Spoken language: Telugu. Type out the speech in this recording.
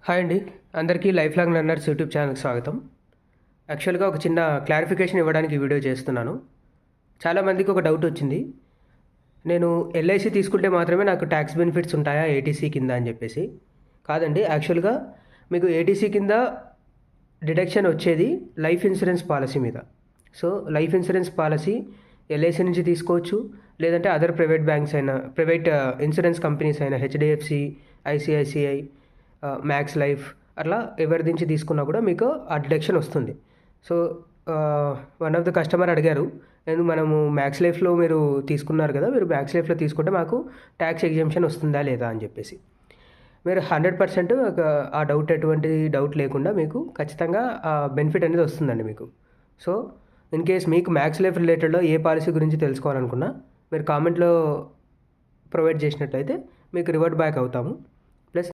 హాయ్ అండి. అందరికీ లైఫ్ లాంగ్ లెర్నర్స్ యూట్యూబ్ ఛానల్కి స్వాగతం. యాక్చువల్గా ఒక చిన్న క్లారిఫికేషన్ ఇవ్వడానికి వీడియో చేస్తున్నాను. చాలామందికి ఒక డౌట్ వచ్చింది. నేను ఎల్ఐసి తీసుకుంటే మాత్రమే నాకు ట్యాక్స్ బెనిఫిట్స్ ఉంటాయా ఏటీసీ కింద అని చెప్పేసి. కాదండి, యాక్చువల్గా మీకు ఏటీసీ కింద డిడక్షన్ వచ్చేది లైఫ్ ఇన్సూరెన్స్ పాలసీ మీద. So life insurance policy LIC నుంచి తీసుకోవచ్చు, లేదంటే అదర్ ప్రైవేట్ బ్యాంక్స్ అయినా, ప్రైవేట్ ఇన్సూరెన్స్ కంపెనీస్ అయినా హెచ్డిఎఫ్సి, ఐసిఐసిఐ, మ్యాక్స్ లైఫ్, అట్లా ఎవరి నుంచి తీసుకున్నా కూడా మీకు ఆ డిడక్షన్ వస్తుంది. So one of the customer అడిగారు, ఎందుకు మనము మ్యాక్స్ లైఫ్లో మీరు తీసుకున్నారు కదా, మీరు మ్యాక్స్ లైఫ్లో తీసుకుంటే మాకు ట్యాక్స్ ఎగ్జంప్షన్ వస్తుందా లేదా అని చెప్పేసి. మీరు 100% ఆ డౌట్, ఎటువంటి డౌట్ లేకుండా మీకు ఖచ్చితంగా ఆ బెనిఫిట్ అనేది వస్తుందండి మీకు. సో ఇన్ కేస్ మీకు మ్యాక్స్ లైఫ్ రిలేటెడ్లో ఏ పాలసీ గురించి తెలుసుకోవాలనుకున్నా మీరు కామెంట్లో ప్రొవైడ్ చేసినట్లయితే మీకు రివర్ట్ బ్యాక్ అవుతాము.